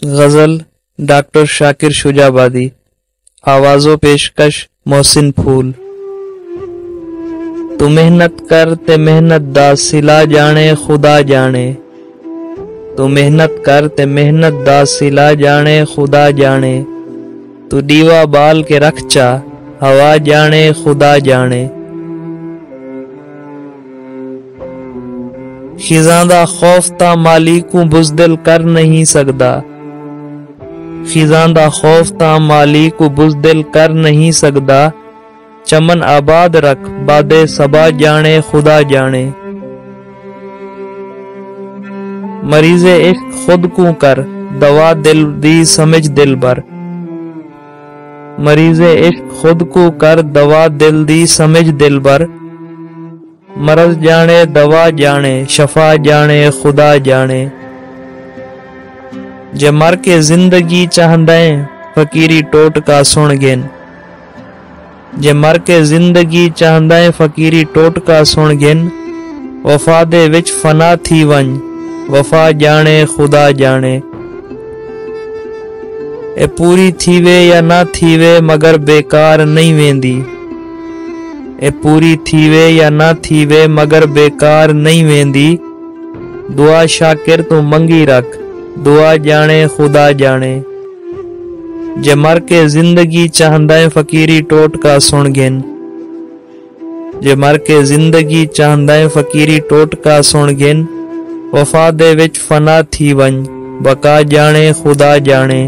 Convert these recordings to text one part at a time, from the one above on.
غزل doctor شاکر شجابادی، آواز و پیشکش محسن پھول۔ تو محنت کر تے محنت دا صلہ جانے خدا جانے، تو محنت کر تے محنت دا صلہ جانے خدا جانے، تو دیوا بال کے رکھ چا ہوا جانے خدا جانے۔ خزاں دا خوف تا مالی کو بزدل کر نہیں سکدا، خزاں دا خوف تا مالی کو بزدل کر نہیں سکدا، چمن آباد رکھ بادے صبا جانے خدا جانے۔ مریض عشق خود کو کر دوا دل دی سمجھ دل بر، مریض عشق خود کو کر دوا دل دی سمجھ دل بر، مرض جانے دوا جانے شفا جانے خدا جانے۔ جے مر کے زندگی چاہندائیں فقیری ٹوٹ کا سن گن، جے مر کے زندگی چاہندائیں فقیری ٹوٹ کا سن گن، وفا دے وچ فنا تھی ونج وفا جانے خدا جانے۔ اے پوری تھیوے یا نہ تھیوے مگر بیکار نہیں ویندی، اے پوری تھیوے یا نہ تھیوے مگر بیکار نہیں ویندی، دعا شاکر تو منگی رکھ دعا جانے خدا جانے۔ جے مر کے زندگی چاہندائیں فقیری ٹوٹ کا سن گن، جے مر کے زندگی چاہندائیں فقیری ٹوٹ کا سن گن، وفا دے وچ فنا تھی ونج بقا جانے خدا جانے۔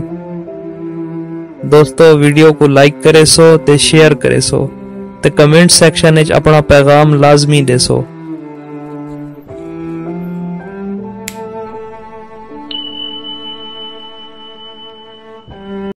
دوستو ویڈیو کو لائک کرے سو تے شیئر کرے سو تے کمنٹ سیکشن وچ اپنا پیغام لازمی دے سو۔